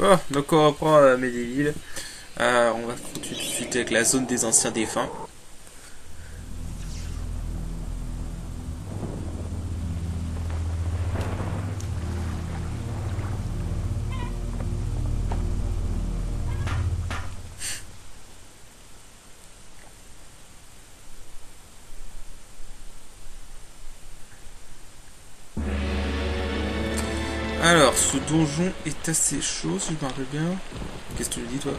Bon, donc on reprend Medieval. On va tout de suite avec la zone des anciens défunts. Alors, ce donjon est assez chaud, si je me rappelle bien. Qu'est-ce que tu me dis, toi?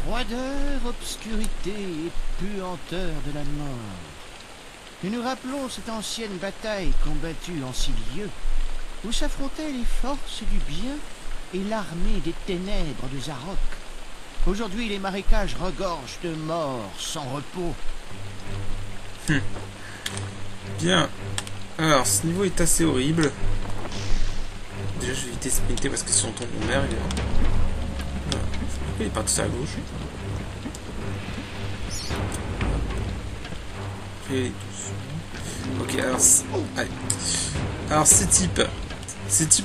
Froideur, obscurité et puanteur de la mort. Nous nous rappelons cette ancienne bataille combattue en 6 lieues, où s'affrontaient les forces du bien et l'armée des ténèbres de Zarok. Aujourd'hui, les marécages regorgent de morts sans repos. Bien. Alors, ce niveau est assez horrible. Déjà, je vais éviter de sprinter parce que si on tombe, on meurt, évidemment. Voilà. Pourquoi il est parti à gauche? Et doucement. Ok, alors... Allez. Alors, ces types,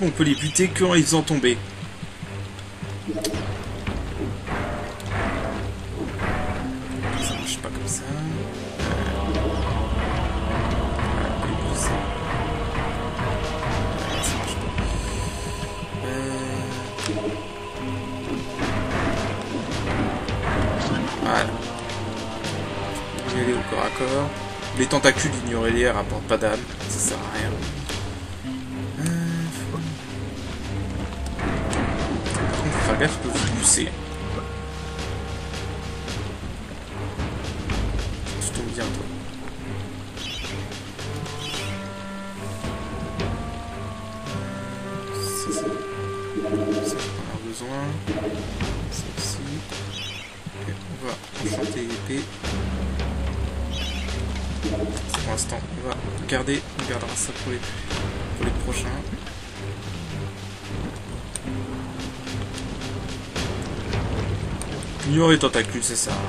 on peut les buter qu'en les faisant tomber. Ça marche pas comme ça. Voilà. Je vais aller au corps à corps. Les tentacules d'ignorer les rapportent pas d'âme. Ça sert à rien. Par contre, faut faire gaffe que vous poussez. Tu tombes bien, toi. Ça, ça, on a besoin. Ça aussi. Ok, on va enchanter l'épée. Pour l'instant, on va garder. On gardera ça pour les prochains. Ignorer les tentacules, ça sert à rien.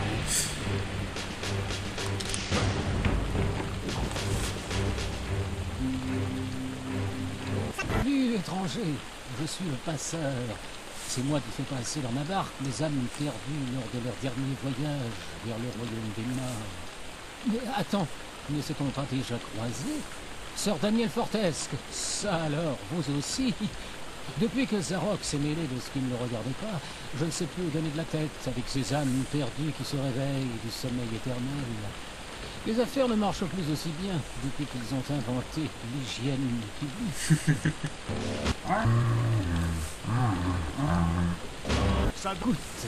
Salut étranger, je suis le passeur. C'est moi qui fais passer dans ma barque les âmes perdues lors de leur dernier voyage vers le royaume des morts. Mais attends, ne s'est-on pas déjà croisé? Sœur Daniel Fortesque, ça alors, vous aussi? Depuis que Zarok s'est mêlé de ce qui ne le regardait pas, je ne sais plus où donner de la tête avec ces âmes perdues qui se réveillent du sommeil éternel. Les affaires ne marchent plus aussi bien depuis qu'ils ont inventé l'hygiène publique. Ça goûte.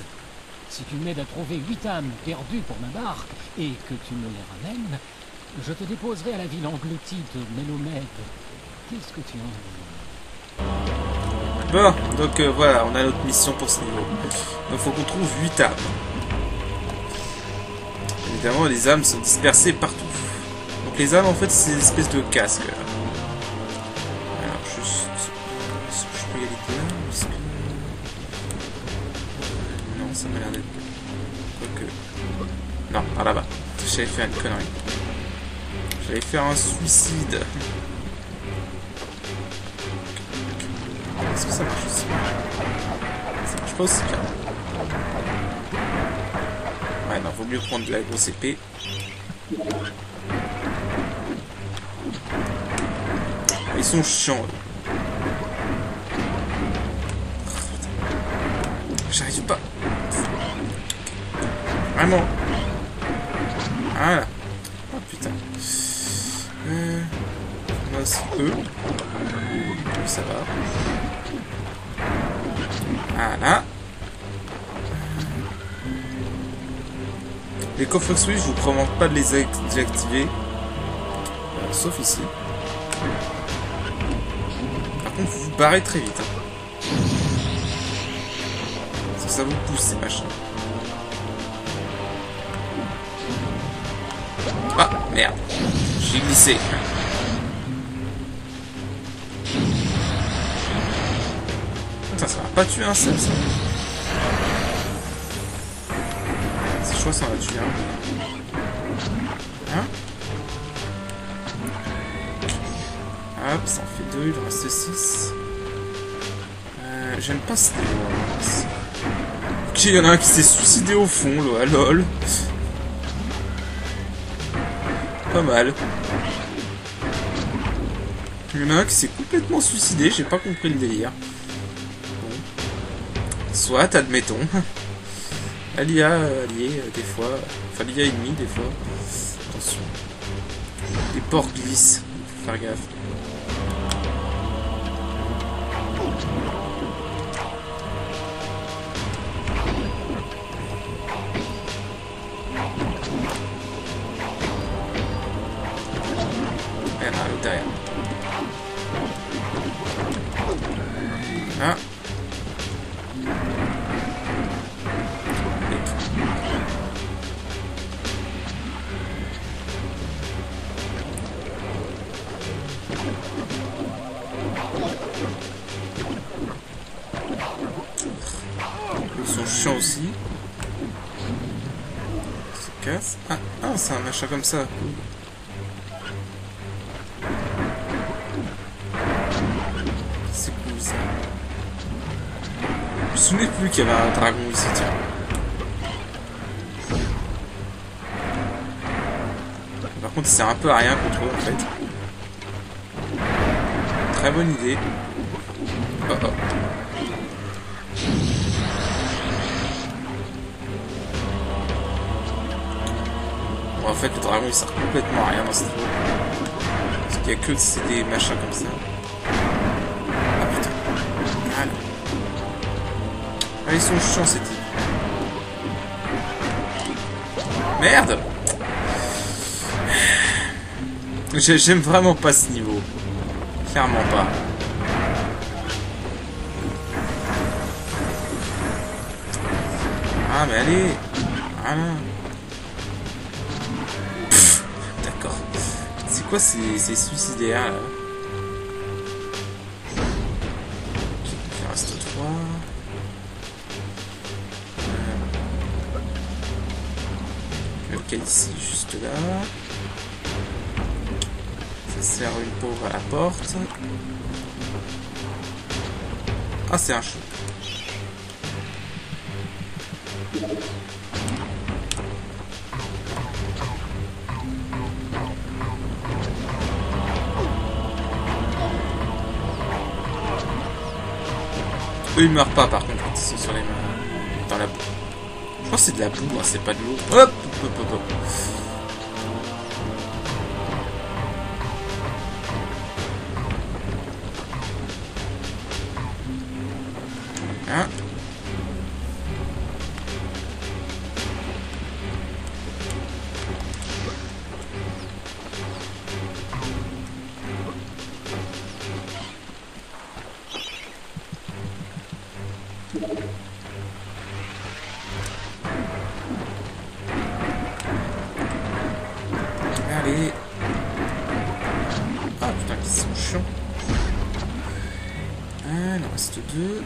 Si tu m'aides à trouver 8 âmes perdues pour ma barque et que tu me les ramènes, je te déposerai à la ville engloutie de Mélomède. Qu'est-ce que tu en dis? Bon, donc voilà, on a notre mission pour ce niveau. Donc faut qu'on trouve 8 âmes. Évidemment, les âmes sont dispersées partout. Donc les âmes, en fait, c'est une espèce de casque. Alors, juste... Est-ce que je peux y aller là? Est-ce que... Non, ça m'a l'air d'être... Quoique... Non, par là-bas. J'avais fait une connerie. J'allais faire un suicide. Est-ce que ça marche aussi? Ça marche pas aussi bien. Ouais, non, vaut mieux prendre de la grosse épée. Ils sont chiants. J'arrive pas. Vraiment. Voilà. Oh putain. On a aussi eux. Ça va. Voilà. Les coffres Switch, je vous promets pas de les désactiver. Sauf ici. Par contre, vous vous barrez très vite. Hein. Parce que ça vous pousse ces machins. Ah, merde. J'ai glissé. Putain, ça va pas tuer un seul, ça. Je crois que ça en a tué un. Hein? Hop, ça en fait 2, il en reste 6. J'aime pas ce niveau. Ok, il y en a un qui s'est suicidé au fond, là, lol. Pas mal. Il y en a un qui s'est complètement suicidé, j'ai pas compris le délire. Bon. Soit, admettons. L'IA allié, des fois. Enfin, l'IA ennemi, des fois. Attention. Les porcs glissent, faut faire gaffe. Derrière. Ah. Ils sont chiants aussi. Ça se casse. Ah, c'est un machin comme ça. Je me souvenais plus qu'il y avait un dragon ici, tiens. Par contre, il sert un peu à rien contre eux, en fait. Très bonne idée. Oh oh. Bon, en fait, le dragon, il sert complètement à rien dans ce niveau. Parce qu'il n'y a que des machins comme ça. Ah putain. Voilà. Ah, ils sont chiants ces types. Merde! J'aime vraiment pas ce niveau. Clairement pas. Ah mais allez! Voilà. D'accord. C'est quoi ces suicidaires là? Ok, il reste 3. Lequel ici, juste là. Ça sert une pauvre à la porte. Ah, c'est un chou. Eux, ils meurent pas par contre quand ils sont sur les mains. Dans la boue. Je crois que c'est de la boue, hein, c'est pas de l'eau. Hop, hop, hop, hop. Hein? Allez. Ah putain, qu'ils sont chiants. Ah, il en reste 2.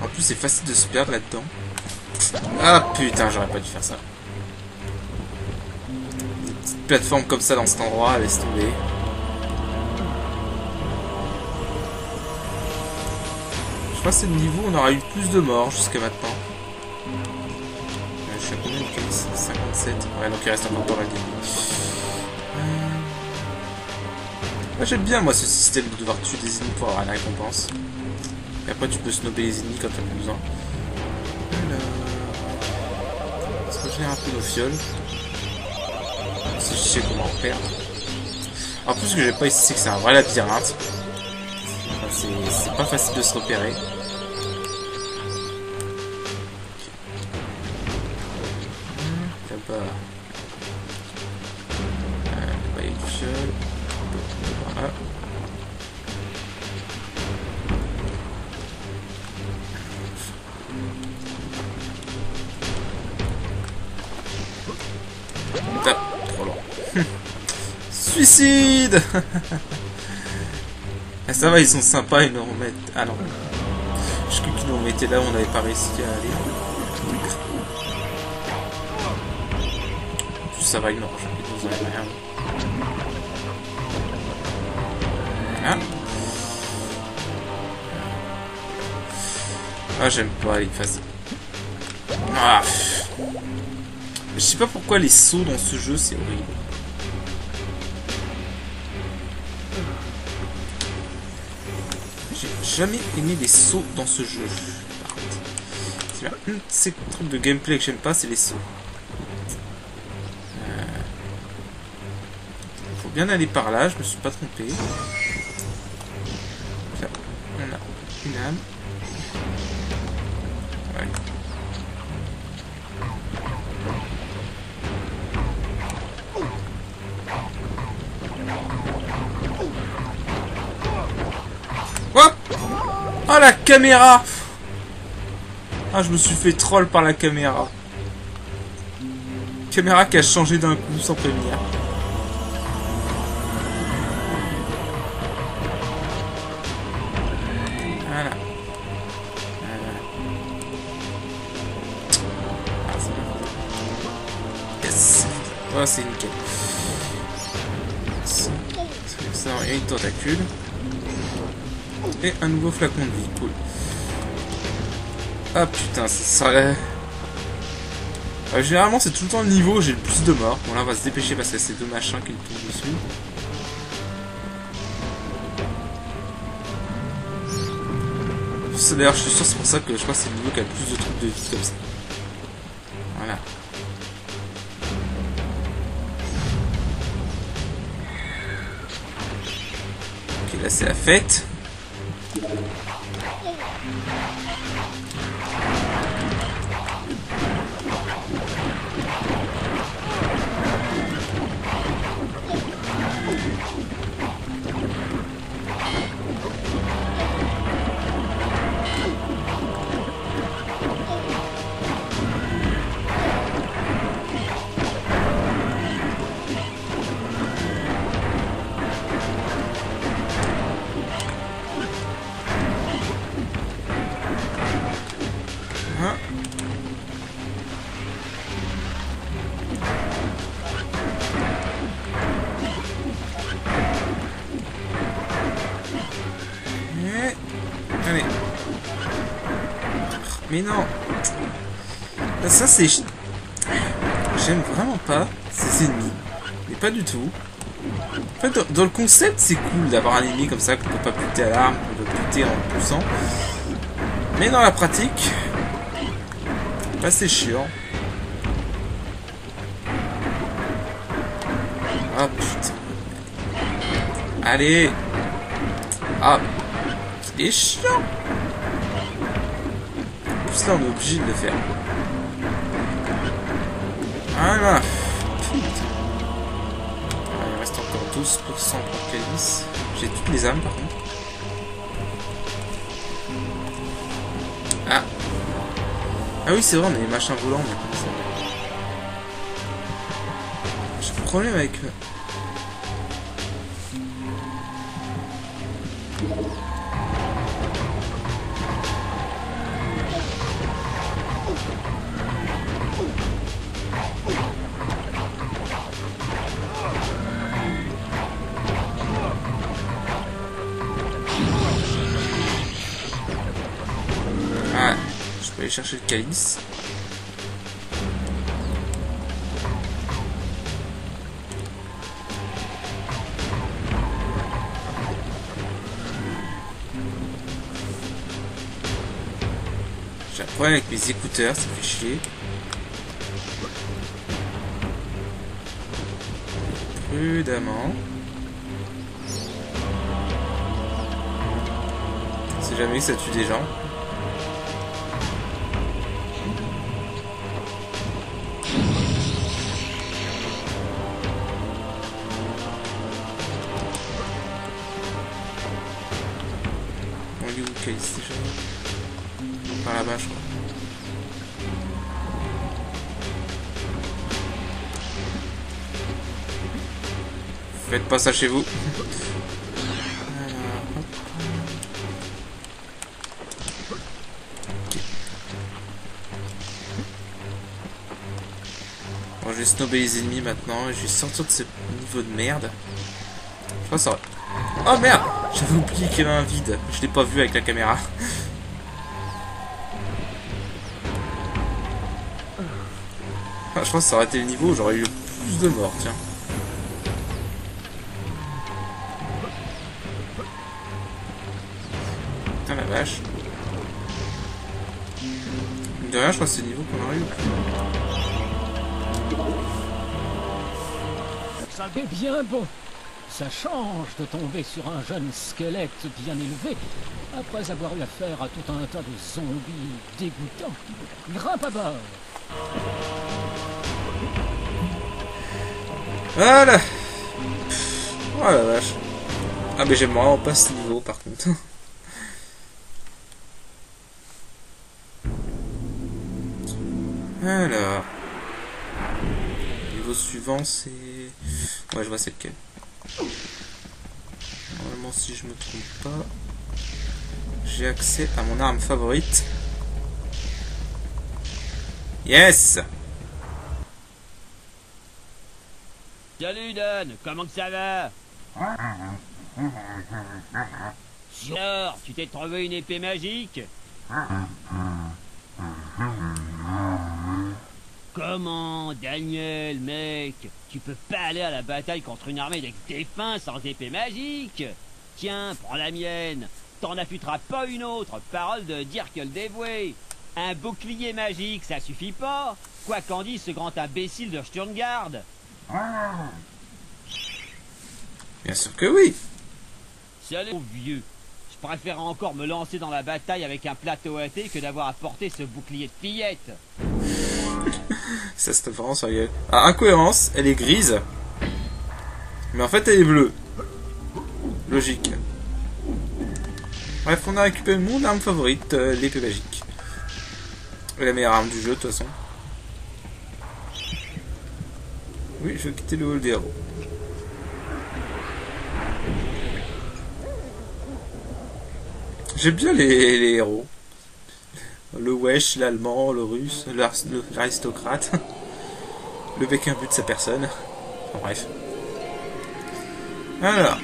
En plus, c'est facile de se perdre là-dedans. Ah putain, j'aurais pas dû faire ça. Des petites plateformes comme ça dans cet endroit, laisse tomber. Je crois que c'est le niveau où on aura eu plus de morts jusqu'à maintenant. Je suis à combien de kills ici? 57. Ouais, donc il reste encore pas mal d'ennemis. J'aime bien moi ce système de devoir tuer des ennemis pour avoir une récompense. Et après tu peux snobber les ennemis quand t'as plus besoin. Est-ce que je vais un peu nos fioles? Si je sais comment en faire. En plus ce que j'ai pas ici c'est que c'est un vrai labyrinthe. Enfin, c'est pas facile de se repérer. Là-bas. Là-bas il y a du fiole. Voilà. Ah, trop long. Suicide. Ah, ça va, ils sont sympas, ils nous remettent... Ah non. Je crois qu'ils nous remettaient là où on n'avait pas réussi à aller. En plus, ça va, il me rejoint. Vous en avez rien. Voilà. Ah, j'aime pas les phases. Ah. Je sais pas pourquoi les sauts dans ce jeu, c'est horrible. J'ai jamais aimé les sauts dans ce jeu. C'est un de ces trucs de gameplay que j'aime pas, c'est les sauts. Faut bien aller par là, je me suis pas trompé. Là, on a une âme. Ouais. Hop! Oh la caméra! Ah, je me suis fait troll par la caméra. Caméra qui a changé d'un coup sans prévenir. Voilà. Ah, yes! Oh, c'est nickel. Ça, il y a une tentacule. Et un nouveau flacon de vie, cool. Ah putain, ça... généralement c'est tout le temps le niveau où j'ai le plus de morts. Bon là on va se dépêcher parce que c'est deux machins qui tombent dessus. D'ailleurs je suis sûr c'est pour ça que je crois que c'est le niveau qui a le plus de trucs de vie comme ça. Voilà. Ok, là c'est la fête. Allez. Mais non. Ça c'est... J'aime vraiment pas ces ennemis. Mais pas du tout. En fait, dans le concept, c'est cool d'avoir un ennemi comme ça qu'on peut pas buter à l'arme, qu'on peut buter en le poussant. Mais dans la pratique, bah c'est chiant. Ah putain. Allez. Ah. Il est chiant. En plus là on est obligé de le faire. Voilà. Putain. Alors, il reste encore 12% pour Calice. J'ai toutes les âmes par contre. Ah. Ah oui c'est vrai on a des machins volants mais comme ça. J'ai un problème avec... Ah, je peux aller chercher le calice. J'ai un problème avec mes écouteurs, ça fait chier. Prudemment. Si jamais ça tue des gens. On est où le calice déjà? Par là-bas, je crois. Faites pas ça chez vous. Bon, je vais snobber les ennemis maintenant et je vais sortir de ce niveau de merde. Je crois que ça aurait... Oh merde! J'avais oublié qu'il y avait un vide. Je l'ai pas vu avec la caméra. Ah, je pense que ça aurait été le niveau où j'aurais eu plus de morts, tiens. Putain la vache. De rien, je crois que c'est le niveau qu'on aurait eu. Eh bien bon, ça change de tomber sur un jeune squelette bien élevé, après avoir eu affaire à tout un tas de zombies dégoûtants. Grimpe à bord. Voilà. Oh la vache. Ah mais j'aime vraiment pas ce niveau par contre. Alors. Niveau suivant c'est... Ouais je vois c'est lequel. Normalement si je me trompe pas, j'ai accès à mon arme favorite. Yes. Salut Don, comment que ça va? Alors, tu t'es trouvé une épée magique? Comment, Daniel, mec? Tu peux pas aller à la bataille contre une armée avec des défunts sans épée magique? Tiens, prends la mienne. T'en affûteras pas une autre, parole de Dirk le dévoué. Un bouclier magique, ça suffit pas? Quoi qu'en dise ce grand imbécile de Sturmgard? Bien sûr que oui. Salut, vieux. Je préfère encore me lancer dans la bataille avec un plateau à thé que d'avoir à porter ce bouclier de fillette. Ça c'est vraiment sérieux. Ah, incohérence, elle est grise. Mais en fait elle est bleue. Logique. Bref, on a récupéré mon arme favorite, l'épée magique. La meilleure arme du jeu de toute façon. Oui, je vais quitter le hall des héros. J'aime bien les héros. Le wesh, l'allemand, le russe, l'aristocrate. Le bec imbu de sa personne. Enfin, bref. Alors.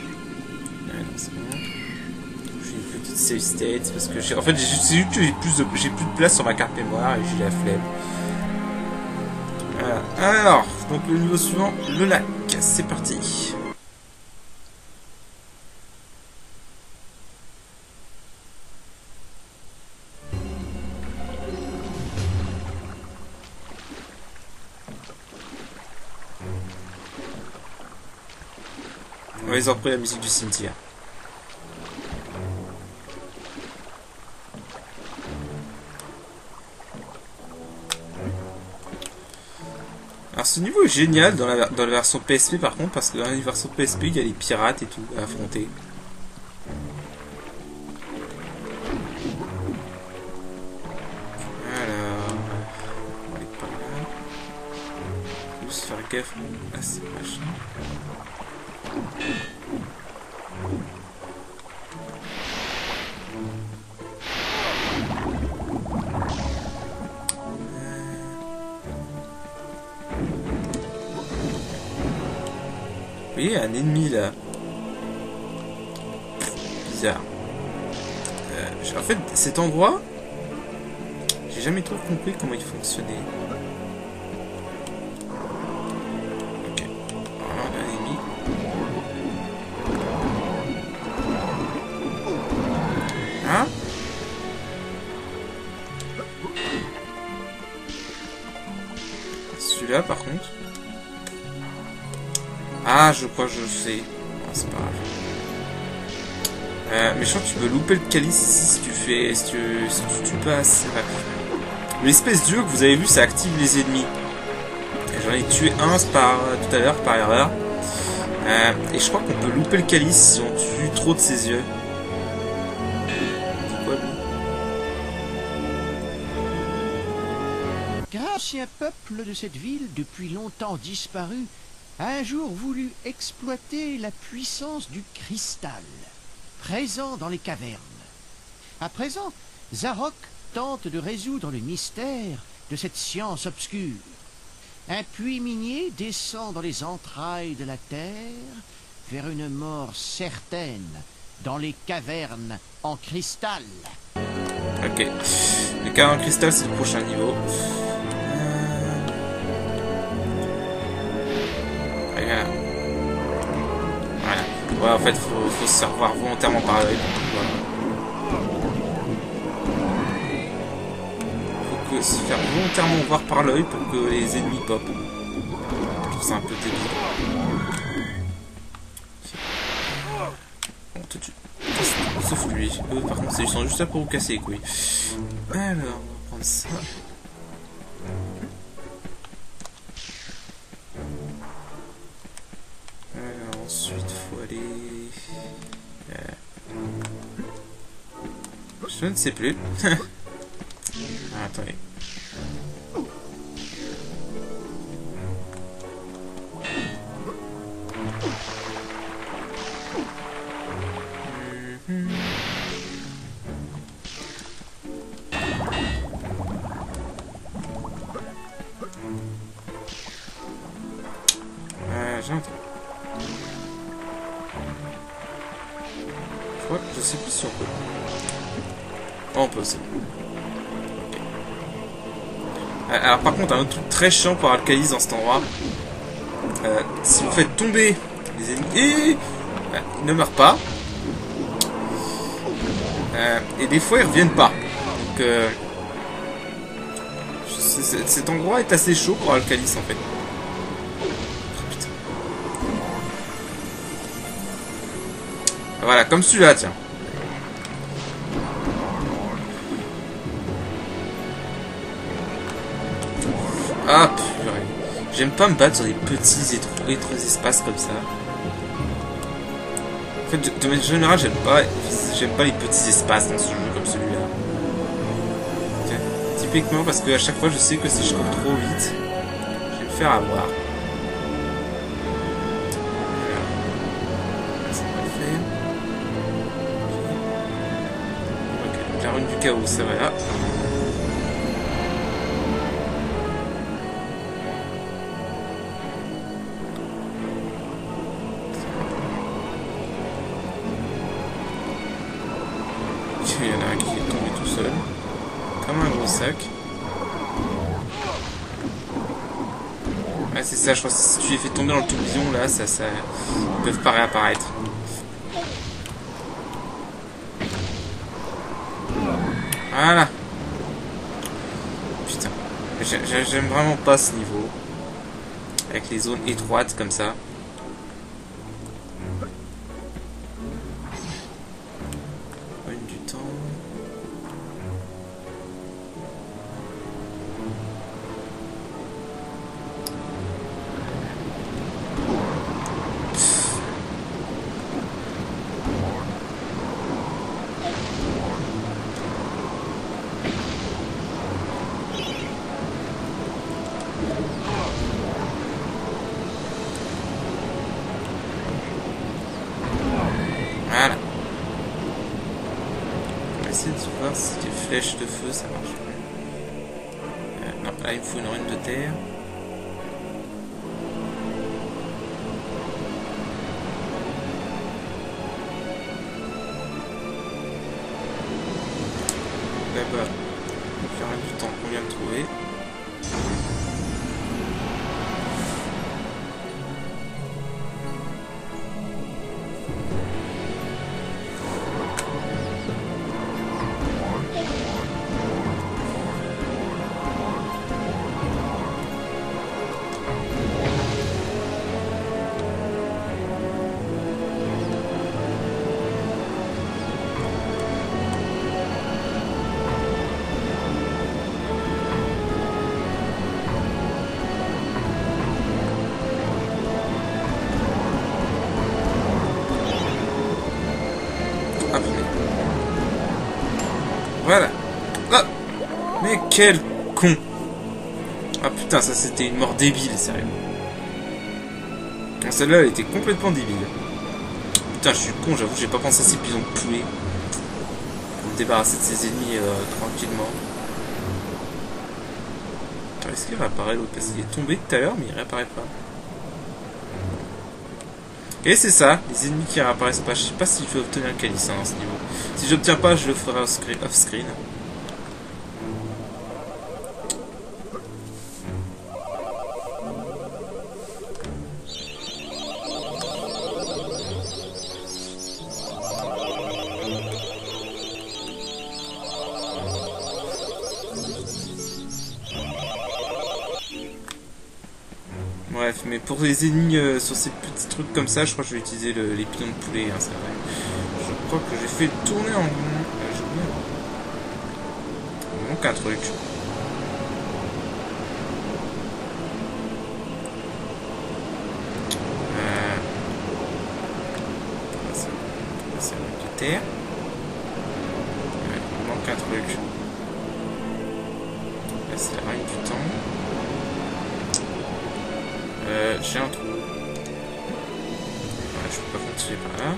C'est bon. J'ai une petite save state parce que j'ai... En fait, c'est juste que j'ai plus de place sur ma carte mémoire et j'ai la flemme. Voilà. Alors, donc le niveau suivant, le lac. C'est parti. Ouais, ils ont repris la musique du cimetière. Alors ce niveau est génial dans la version PSP par contre, parce que dans la version PSP il y a les pirates et tout à affronter. Alors, on va aller par là. Juste faire gaffe à ces machins. Vous voyez, un ennemi là. Bizarre. En fait, cet endroit, j'ai jamais trop compris comment il fonctionnait. Ok. Voilà, un ennemi. Hein? Celui-là, par contre. Ah, je crois que je sais. Oh, c'est pas grave. Mais je crois que tu peux louper le calice ici si tu fais. Si tu passes. L'espèce d'yeux que vous avez vu, ça active les ennemis. J'en ai tué un tout à l'heure par erreur. Et je crois qu'on peut louper le calice si on tue trop de ses yeux. C'est quoi lui? L'ancien peuple de cette ville, depuis longtemps disparu, a un jour voulu exploiter la puissance du cristal, présent dans les cavernes. À présent, Zarok tente de résoudre le mystère de cette science obscure. Un puits minier descend dans les entrailles de la terre vers une mort certaine dans les cavernes en cristal. Ok. Les cavernes en cristal, c'est le prochain niveau. Voilà. Voilà. Ouais, en fait, faut se faire voir volontairement par l'œil. Voilà. Faut que se faire volontairement voir par l'œil pour que les ennemis pop. Je trouve ça un peu débile. Bon, tout de suite. Sauf lui. Eux, par contre, ils sont juste là pour vous casser les couilles. Alors, on va prendre ça. Alors, ensuite, faut aller... Je ne sais plus. Ah, attendez. J'entends. Ouais, je sais plus si on peut. Oh, on peut aussi. Okay. Alors par contre, un autre truc très chiant pour Alcalis dans cet endroit. Si vous faites tomber les ennemis, ils ne meurent pas. Et des fois ils reviennent pas. Donc cet endroit est assez chaud pour Alcalis en fait. Voilà, comme celui-là, tiens. Ah, purée. J'aime pas me battre sur des petits étroits espaces comme ça. En fait, de manière générale, j'aime pas les petits espaces dans ce jeu comme celui-là. Okay. Typiquement parce que à chaque fois, je sais que si je cours trop vite, je vais me faire avoir. La rune du chaos, ça va là. Il y en a un qui est tombé tout seul. Comme un gros sac. Ouais, c'est ça, je crois que si tu les fais tomber dans le tourbillon, là, ils peuvent pas réapparaître. Voilà. Putain. J'aime vraiment pas ce niveau. Avec les zones étroites comme ça. Rune du temps. Voilà. On va essayer de voir si les flèches de feu ça marche. Non, là il me faut une rune de terre. Là-bas, il y aura du temps qu'on vient de trouver. Voilà. Ah, mais quel con. Ah putain, ça c'était une mort débile, sérieux. Celle-là, elle était complètement débile. Putain, je suis con, j'avoue, j'ai pas pensé à ces pigeons de poulet. Pour me débarrasser de ses ennemis tranquillement. Est-ce qu'il réapparaît l'autre? Parce qu'il est tombé tout à l'heure, mais il réapparaît pas. Et c'est ça, les ennemis qui réapparaissent pas. Je sais pas si je vais obtenir le calice dans ce niveau. Si j'obtiens pas, je le ferai off-screen. Bref, mais pour les ennemis sur ces petits trucs comme ça, je crois que je vais utiliser les pilons de poulet, hein, c'est vrai. Je crois que j'ai fait tourner en rond. J'ai oublié. Il me manque un truc. C'est un de terre. Il me manque un truc. Là, c'est la règle du temps. J'ai un trou. Voilà, je peux pas continuer par là.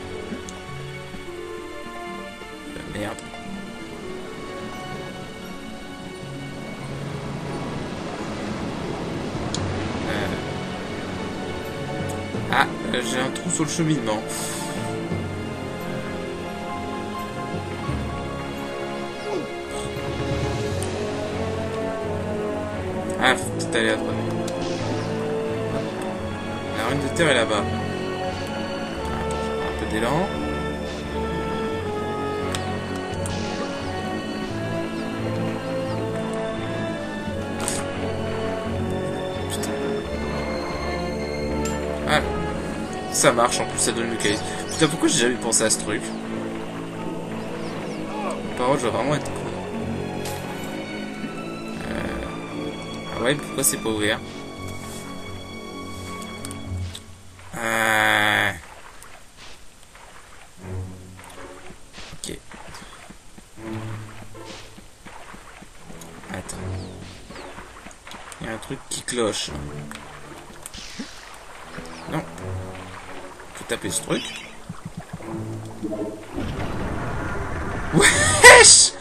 Merde. Ah, j'ai un trou sur le cheminement. Ah, faut peut-être aller à droite. La rune de terre est là-bas. Un peu d'élan. Ah, ça marche, en plus ça donne le calice. Putain, pourquoi j'ai jamais pensé à ce truc? Par contre, je dois vraiment être con. Ah ouais, pourquoi c'est pas ouvert? Ok. Attends. Il y a un truc qui cloche. Non. Faut taper ce truc. Wesh.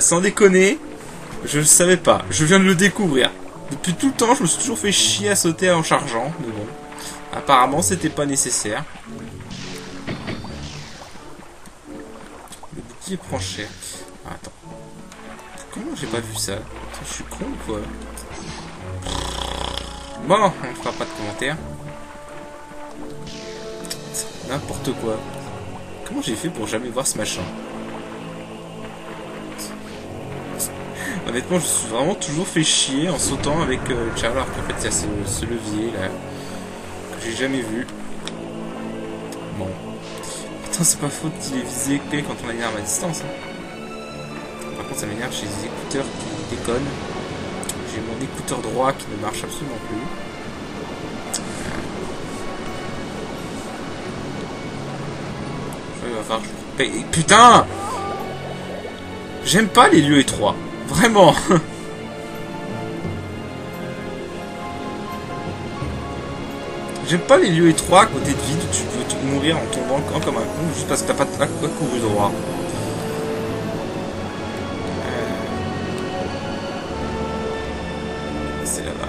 Sans déconner, je ne savais pas. Je viens de le découvrir. Depuis tout le temps, je me suis toujours fait chier à sauter en chargeant. Mais bon. Apparemment, c'était pas nécessaire. Le bouclier prend cher. Ah, attends. Comment j'ai pas vu ça? Je suis con ou quoi? Bon, on ne fera pas de commentaires. N'importe quoi. Comment j'ai fait pour jamais voir ce machin? Honnêtement, je suis vraiment toujours fait chier en sautant avec Charles, alors qu'en fait il y a ce levier là que j'ai jamais vu. Bon. Putain, c'est pas faute qu'il ait visé épée quand on a une arme à distance. Hein. Par contre, ça m'énerve chez les écouteurs qui déconnent. J'ai mon écouteur droit qui ne marche absolument plus. Il va falloir que je paye. Putain! J'aime pas les lieux étroits. Vraiment. J'aime pas les lieux étroits à côté de vide où tu peux mourir en tombant comme un con juste parce que t'as pas couru droit. C'est là-bas.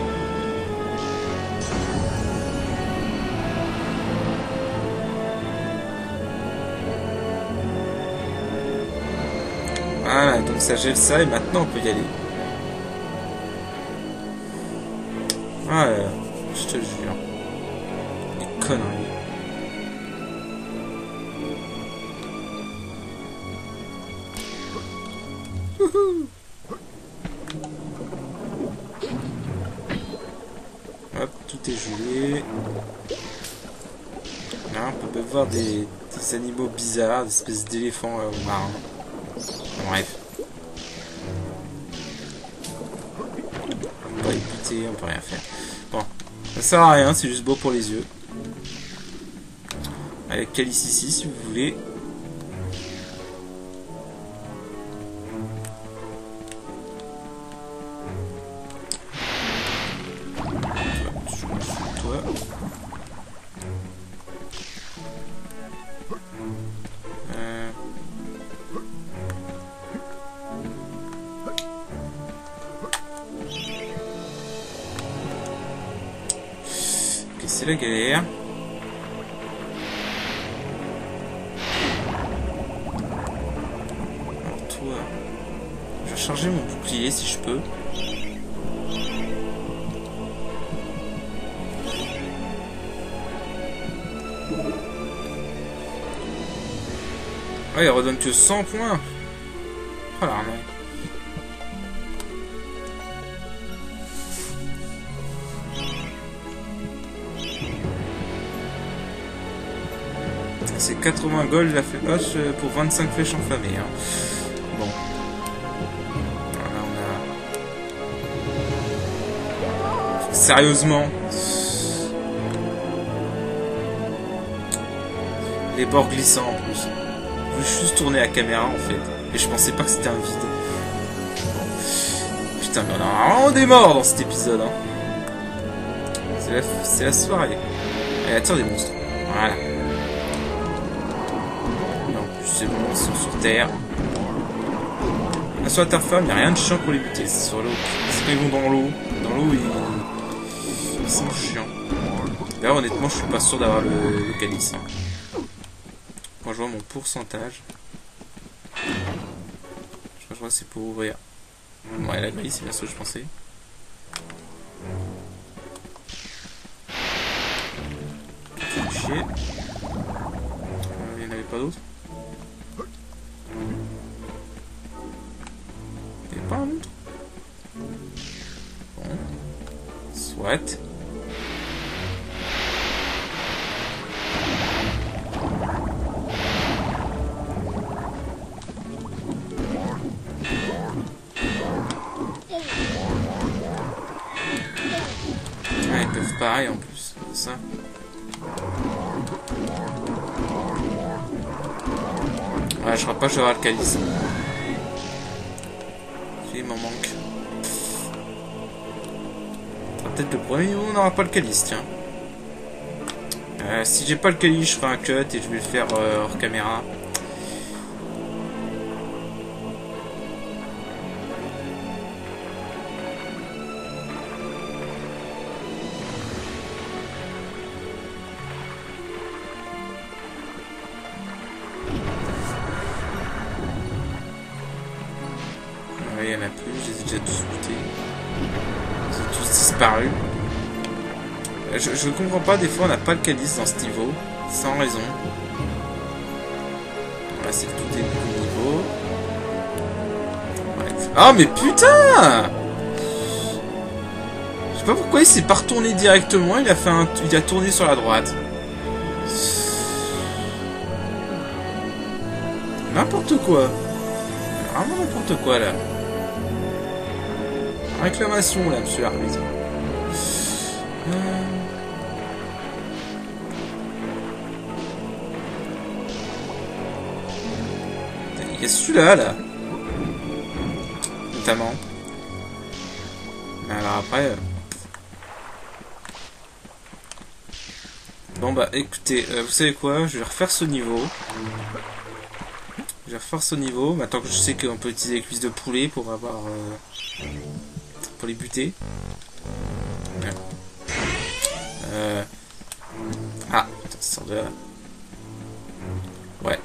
Voilà, donc ça gèle ça et maintenant on peut y aller. Ah là là, je te jure. Les conneries. Wouhou. Hop, tout est gelé. Là, on peut voir des animaux bizarres, des espèces d'éléphants marins. Bref. On peut pas les buter, on peut rien faire. Bon, ça sert à rien, c'est juste beau pour les yeux. Allez, calice ici si vous voulez. Toi. C'est la galère. Alors toi, je vais charger mon bouclier si je peux. Ah, il redonne que 100 points. Oh l'arnaque. C'est 80 gold la flèche pour 25 flèches enflammées. Hein. Bon. Voilà, on a... Sérieusement. Les bords glissants en plus. Je voulais juste tourner la caméra en fait. Et je pensais pas que c'était un vide. Putain, mais on a vraiment des morts dans cet épisode. Hein. C'est la soirée. Elle attire des monstres. Voilà. C'est bon, ils sont sur terre. Là, sur la terre ferme, il n'y a rien de chiant pour les buter. C'est sur l'eau. C'est quand ils vont dans l'eau. Dans l'eau, ils sont chiants. D'ailleurs, honnêtement, je suis pas sûr d'avoir le calice. Hein. Quand je vois mon pourcentage, je crois que c'est pour ouvrir. Ouais, la grille, c'est bien ce que je pensais. Chier. Il n'y en avait pas d'autres. Pas un autre. Bon. Soit. Ah, ils peuvent pareil en plus. Ça. Ouais, je crois pas que je vais avoir le calice. Il m'en manque. Peut-être le premier niveau, on n'aura pas le calice, tiens. Si j'ai pas le calice, je ferai un cut et je vais le faire hors caméra. Il n'y en a plus, je les ai déjà tous butés. Ils ont tous disparu. Je comprends pas, des fois on n'a pas le calice dans ce niveau, sans raison. Là c'est le tout début du niveau. Ouais. Oh mais putain! Je sais pas pourquoi il s'est pas retourné directement, il a tourné sur la droite. N'importe quoi. Vraiment n'importe quoi là. Réclamation là, monsieur l'arbitre. Il y a celui-là là. Notamment. Mais alors après. Bon bah écoutez, vous savez quoi, je vais refaire ce niveau. Je vais refaire ce niveau. Maintenant que je sais qu'on peut utiliser les cuisses de poulet pour avoir. Pour les buter. Ah, ça sort de là. Ouais.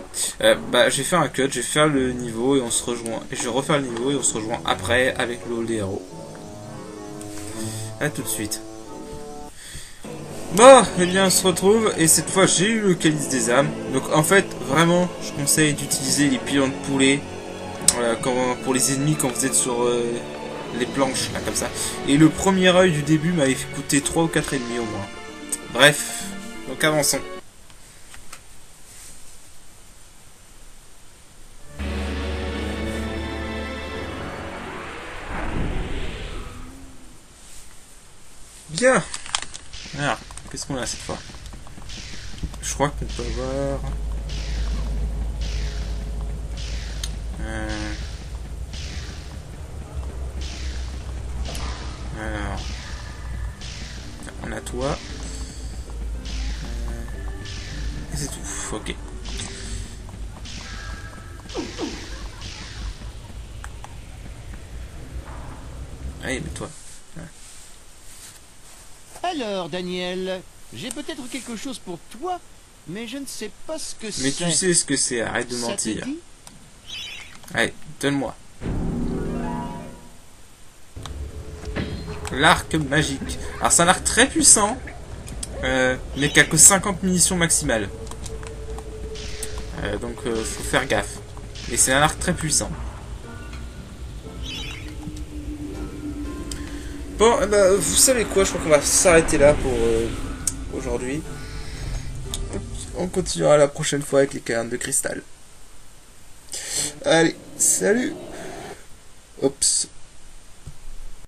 Bah, je vais faire un cut, je vais faire le niveau et on se rejoint. Et je vais refaire le niveau et on se rejoint après avec le hall des héros. A tout de suite. Bon, eh bien, on se retrouve et cette fois j'ai eu le calice des âmes. Donc en fait, vraiment, je conseille d'utiliser les pilons de poulet pour les ennemis quand vous êtes sur les planches, là, comme ça. Et le premier œil du début m'avait coûté 3 ou 4 ennemis au moins. Bref, donc avançons. Bien. Alors, qu'est-ce qu'on a cette fois? Je crois qu'on peut avoir... Alors... On a toi. Et c'est tout. Ok. Allez, mets-toi. Alors, Daniel, J'ai peut-être quelque chose pour toi, mais je ne sais pas ce que c'est. Mais tu sais ce que c'est, arrête de Ça te mentir. dit? Allez, donne-moi. L'arc magique. Alors c'est un arc très puissant, mais qui a que 50 munitions maximales. Donc faut faire gaffe. Et c'est un arc très puissant. Bon, bah, vous savez quoi, je crois qu'on va s'arrêter là pour aujourd'hui. On continuera la prochaine fois avec les cavernes de cristal. Allez, salut. Oups.